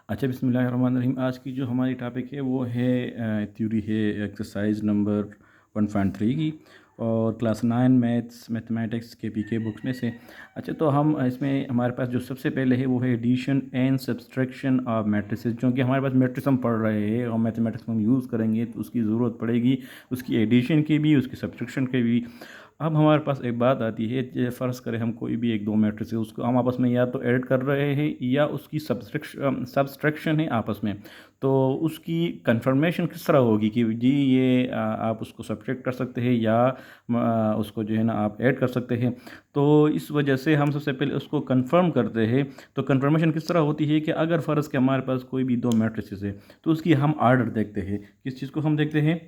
अच्छा, बिस्मिल्लाहिर्रहमानिर्रहीम। आज की जो हमारी टॉपिक है वो है थ्योरी है एक्सरसाइज नंबर 1.3 की, और क्लास 9 मैथमेटिक्स के पीके बुक्स में से। अच्छा, तो हम इसमें हमारे पास जो सबसे पहले है वो है addition and subtraction of matrices. क्योंकि हमारे पास मैट्रिक्स हम पढ़ रहे हैं और मैथमेटिक्स में हम यूज़ करेंगे तो उसकी ज़रूरत पड़ेगी, उसकी एडिशन की भी, उसकी सब्सट्रैक्शन की भी। अब हमारे पास एक बात आती है, फ़र्ज़ करें हम कोई भी एक दो मैट्रिक्स है, उसको हम आपस में या तो ऐड कर रहे हैं या उसकी सब्सट्रैक्शन है आपस में। तो उसकी कंफर्मेशन किस तरह होगी कि जी ये आप उसको सब्ट्रैक्ट कर सकते हैं या उसको जो है ना आप ऐड कर सकते हैं। तो इस वजह से हम सबसे पहले उसको कंफर्म करते हैं। तो कंफर्मेशन किस तरह होती है कि अगर फ़र्ज़ के हमारे पास कोई भी दो मैट्रिसेस है तो उसकी हम आर्डर देखते हैं। किस चीज़ को हम देखते हैं?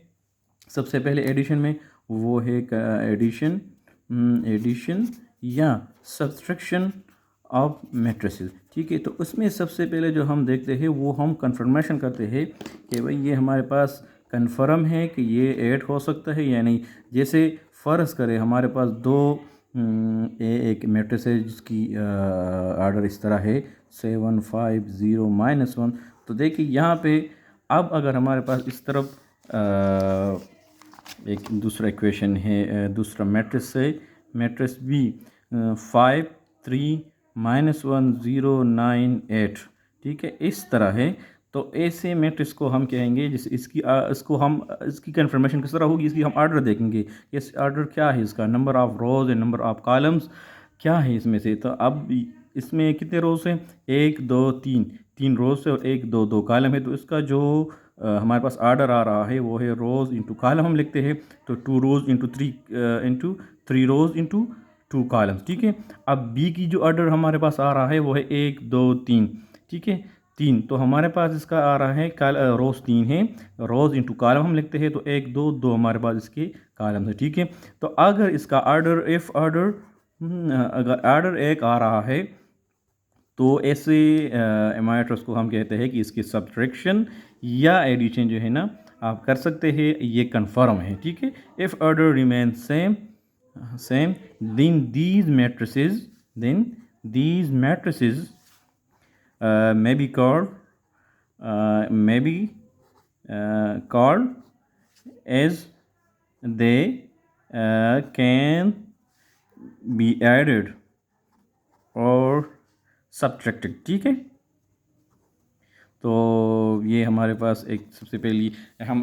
सबसे पहले एडिशन में वो है एडिशन या सब्सट्रैक्शन ऑफ मैट्रिसेस। ठीक है, तो उसमें सबसे पहले जो हम देखते हैं वो हम कंफर्मेशन करते हैं कि भाई ये हमारे पास कंफर्म है कि ये ऐड हो सकता है या नहीं। जैसे फ़र्ज़ करें हमारे पास दो एक मैट्रिक्स है जिसकी आर्डर इस तरह है 7 5 0 -1। तो देखिए यहाँ पे अब अगर हमारे पास इस तरफ एक दूसरा इक्वेशन है, दूसरा मैट्रिक्स है, मैट्रिक्स बी 5 3 -1 0 9 8। ठीक है, इस तरह है। तो ऐसे मैट्रिक्स को हम कहेंगे जिस इसको हम इसकी कंफर्मेशन किस तरह होगी, इसकी हम आर्डर देखेंगे। इस आर्डर क्या है, इसका number of rose and number of columns क्या है इसमें से। तो अब इसमें कितने रोज हैं? 1 2 3, 3 रोज है और 1 2 2 कॉलम है। तो इसका जो हमारे पास आर्डर आ रहा है वो है रोज़ इंटू कॉलम हम लिखते हैं। तो 2 रोज़ इंटू 3 रोज़ इंटू 2 कॉलम्स। ठीक है, अब बी की जो आर्डर हमारे पास आ रहा है वो है 1 2 3। ठीक है, 3। तो हमारे पास इसका आ रहा है रोज़ 3 है, रोज़ इंटू कॉलम हम लिखते हैं। तो 1 2 2 हमारे पास इसके कॉलम है। ठीक है, तो अगर इसका आर्डर अगर आर्डर एक आ रहा है तो ऐसे मैट्रिक्स को हम कहते हैं कि इसकी सब्ट्रैक्शन या एडिशन जो है ना आप कर सकते हैं, ये कन्फर्म है। ठीक है, if order remain same then these matrices may be called as they can be added और सब्ट्रैक्टेड। ठीक है, तो ये हमारे पास एक सबसे पहली हम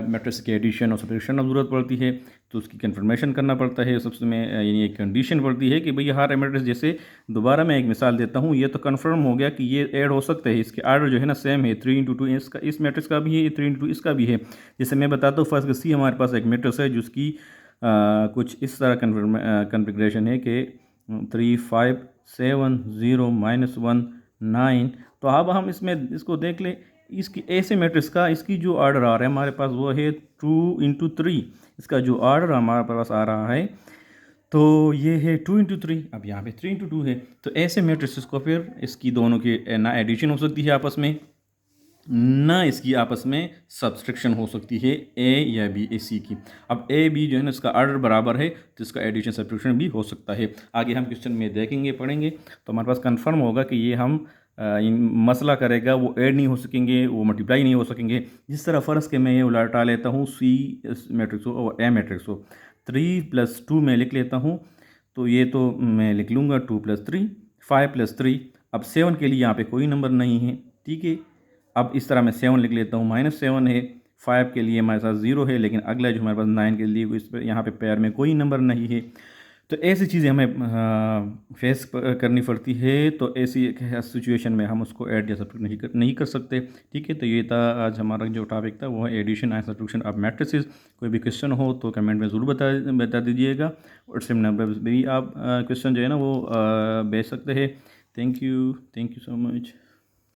मैट्रिक्स के एडिशन और सब्ट्रैक्शन में ज़रूरत पड़ती है, तो उसकी कंफर्मेशन करना पड़ता है। सबसे में यानी एक कंडीशन पड़ती है कि भाई हर मैट्रिक्स, जैसे दोबारा मैं एक मिसाल देता हूँ, ये तो कंफर्म हो गया कि ये ऐड हो सकते हैं, इसके आर्डर जो है ना सेम है, 3 इंटू 2 इसका, इस मैट्रिक्स का भी है, 3 इंटू 2 इसका भी है। जैसे मैं बताता हूँ, फर्स्ट सी हमारे पास एक मैट्रिक्स है जिसकी कुछ इस तरह कन्फिग्रेशन है कि 3 5 7 0 -1 9। तो अब हम इसमें इसको देख लें, इसकी ऐसे मैट्रिक्स का इसकी जो आर्डर आ रहा है हमारे पास वो है 2 इंटू 3। इसका जो आर्डर हमारे पास आ रहा है तो ये है 2 इंटू 3। अब यहाँ पे 3 इंटू 2 है। तो ऐसे मैट्रिक्स को फिर इसकी दोनों की ना एडिशन हो सकती है आपस में, ना इसकी आपस में सब्सट्रैक्शन हो सकती है ए या बी, ए सी की। अब ए बी जो है ना इसका आर्डर बराबर है तो इसका एडिशन सब्सट्रैक्शन भी हो सकता है। आगे हम क्वेश्चन में देखेंगे, पढ़ेंगे, तो हमारे पास कंफर्म होगा कि ये हम मसला करेगा, वो ऐड नहीं हो सकेंगे, वो मल्टीप्लाई नहीं हो सकेंगे। जिस तरह फ़र्ज़ के मैं ये उलटा लेता हूँ, सी मैट्रिक्स हो और ए मैट्रिक्स हो, 3 + 2 मैं लिख लेता हूँ। तो ये तो मैं लिख लूँगा 2 + 3 5 + 3। अब 7 के लिए यहाँ पे कोई नंबर नहीं है। ठीक है, अब इस तरह मैं 7 लिख लेता हूँ, -7 है। 5 के लिए हमारे साथ 0 है, लेकिन अगला जो हमारे पास 9 के लिए इस पर यहाँ पे पैर में कोई नंबर नहीं है। तो ऐसी चीज़ें हमें फेस करनी पड़ती है। तो ऐसी सिचुएशन में हम उसको ऐड या सब्ट्रैक्ट नहीं कर सकते। ठीक है, तो ये था आज हमारा जो टॉपिक था, वो है addition and subtraction of matrices. कोई भी क्वेश्चन हो तो कमेंट में ज़रूर बता दीजिएगा। व्हाट्सएप नंबर पर भी आप क्वेश्चन जो है ना वो भेज सकते हैं। Thank you so much.